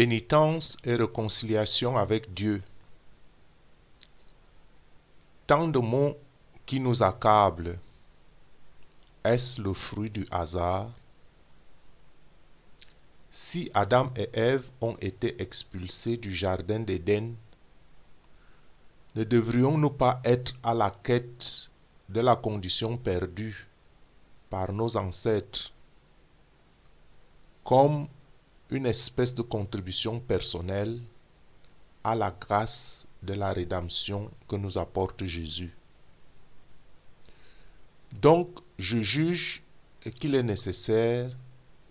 Pénitence et réconciliation avec Dieu. Tant de mots qui nous accablent. Est-ce le fruit du hasard? Si Adam et Ève ont été expulsés du jardin d'Éden, ne devrions-nous pas être à la quête de la condition perdue par nos ancêtres, comme une espèce de contribution personnelle à la grâce de la rédemption que nous apporte Jésus? Donc, je juge qu'il est nécessaire,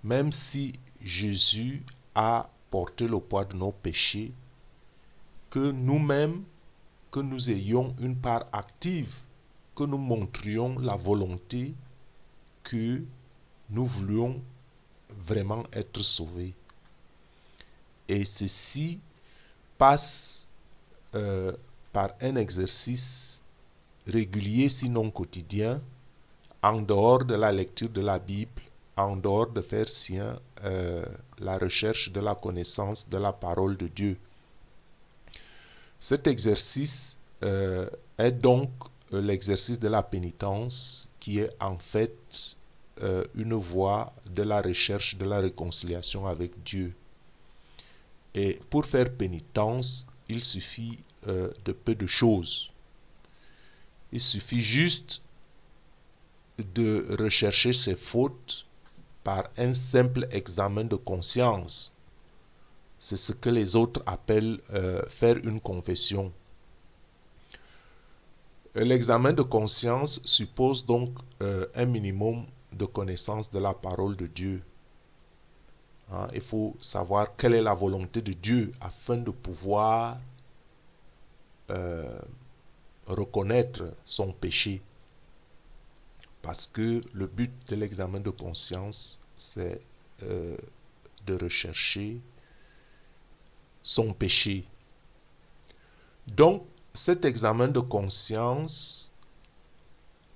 même si Jésus a porté le poids de nos péchés, que nous-mêmes, que nous ayons une part active, que nous montrions la volonté que nous voulions vraiment être sauvés. Et ceci passe par un exercice régulier, sinon quotidien, en dehors de la lecture de la Bible, en dehors de faire sien la recherche de la connaissance de la parole de Dieu. Cet exercice est donc l'exercice de la pénitence, qui est en fait une voie de la recherche de la réconciliation avec Dieu. Et pour faire pénitence, il suffit de peu de choses. Il suffit juste de rechercher ses fautes par un simple examen de conscience. C'est ce que les autres appellent faire une confession. L'examen de conscience suppose donc un minimum de connaissance de la parole de Dieu. Il faut savoir quelle est la volonté de Dieu afin de pouvoir reconnaître son péché. Parce que le but de l'examen de conscience, c'est de rechercher son péché. Donc, cet examen de conscience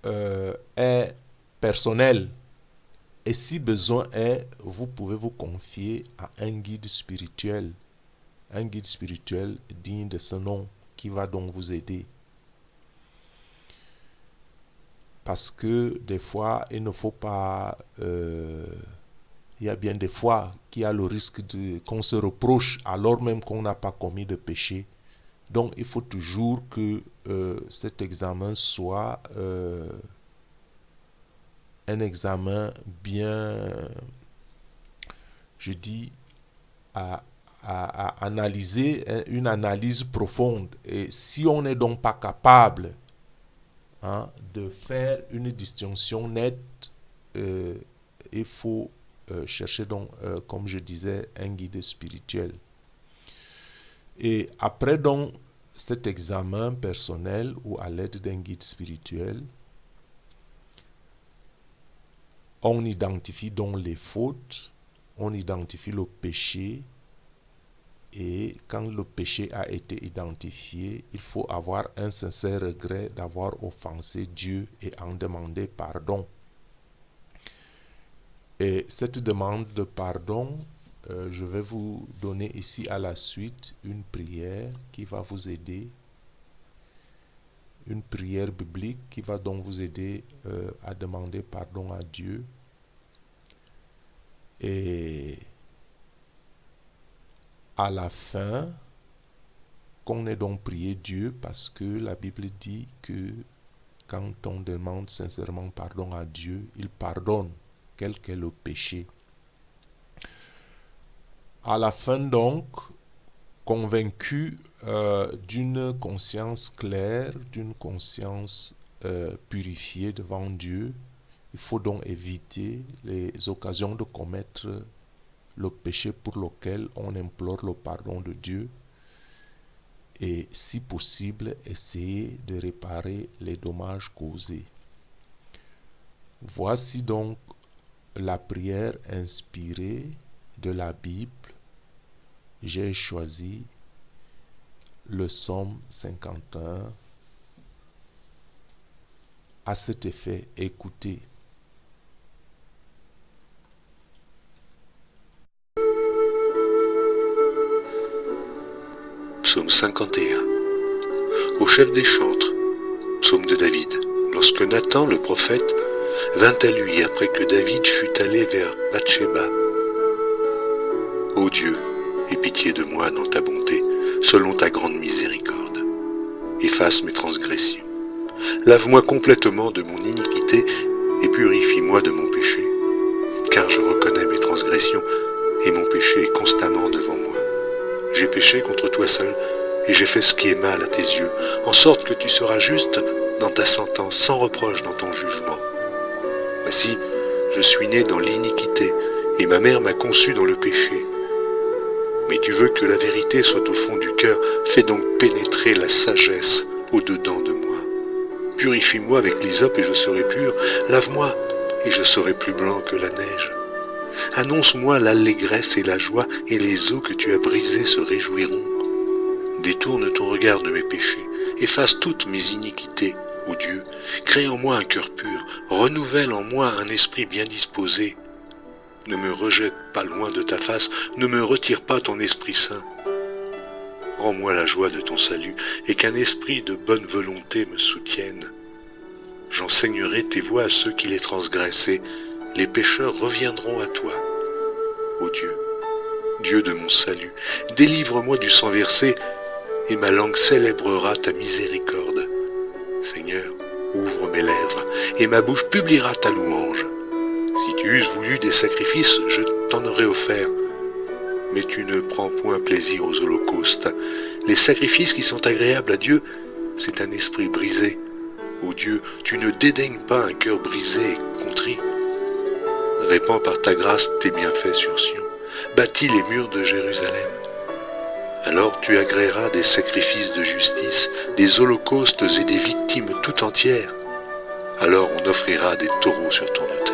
est personnel. Et si besoin est, vous pouvez vous confier à un guide spirituel digne de ce nom, qui va donc vous aider. Parce que des fois, il ne faut pas... il y a bien des fois qu'il y a le risque qu'on se reproche alors même qu'on n'a pas commis de péché. Donc, il faut toujours que cet examen soit un examen bien, je dis, à analyser, une analyse profonde. Et si on n'est donc pas capable de faire une distinction nette, il faut chercher donc, comme je disais, un guide spirituel. Et après donc cet examen personnel ou à l'aide d'un guide spirituel, on identifie donc les fautes, on identifie le péché, et quand le péché a été identifié, il faut avoir un sincère regret d'avoir offensé Dieu et en demander pardon. Et cette demande de pardon, je vais vous donner ici à la suite une prière qui va vous aider, une prière biblique qui va donc vous aider à demander pardon à Dieu. Et à la fin, qu'on ait donc prié Dieu, parce que la Bible dit que quand on demande sincèrement pardon à Dieu, il pardonne, quel qu'est le péché. À la fin donc, convaincu d'une conscience claire, d'une conscience purifiée devant Dieu, il faut donc éviter les occasions de commettre le péché pour lequel on implore le pardon de Dieu, et si possible essayer de réparer les dommages causés. Voici donc la prière inspirée de la Bible. J'ai choisi le psaume 51. À cet effet, écoutez. Psaume 51. Au chef des chantres, psaume de David. Lorsque Nathan le prophète vint à lui après que David fut allé vers Bathsheba. Ô Dieu, aie pitié de moi dans ta bonté, selon ta grande miséricorde. Efface mes transgressions. Lave-moi complètement de mon iniquité et purifie-moi de mon péché. Car je reconnais mes transgressions et mon péché est constamment devant moi. J'ai péché contre toi seul et j'ai fait ce qui est mal à tes yeux, en sorte que tu seras juste dans ta sentence, sans reproche dans ton jugement. Voici, je suis né dans l'iniquité et ma mère m'a conçu dans le péché. Mais tu veux que la vérité soit au fond du cœur, fais donc pénétrer la sagesse au-dedans de moi. Purifie-moi avec l'hysope et je serai pur, lave-moi et je serai plus blanc que la neige. Annonce-moi l'allégresse et la joie, et les eaux que tu as brisées se réjouiront. Détourne ton regard de mes péchés, efface toutes mes iniquités, ô Dieu, crée en moi un cœur pur, renouvelle en moi un esprit bien disposé. Ne me rejette pas loin de ta face, ne me retire pas ton Esprit Saint. Rends-moi la joie de ton salut, et qu'un esprit de bonne volonté me soutienne. J'enseignerai tes voies à ceux qui les transgressent, et les pécheurs reviendront à toi. Ô Dieu, Dieu de mon salut, délivre-moi du sang versé, et ma langue célébrera ta miséricorde. Seigneur, ouvre mes lèvres, et ma bouche publiera ta louange. Si tu eusses voulu des sacrifices, je t'en aurais offert. Mais tu ne prends point plaisir aux holocaustes. Les sacrifices qui sont agréables à Dieu, c'est un esprit brisé. Ô Dieu, tu ne dédaignes pas un cœur brisé et contrit. Répands par ta grâce tes bienfaits sur Sion. Bâtis les murs de Jérusalem. Alors tu agréeras des sacrifices de justice, des holocaustes et des victimes tout entières. Alors on offrira des taureaux sur ton autel.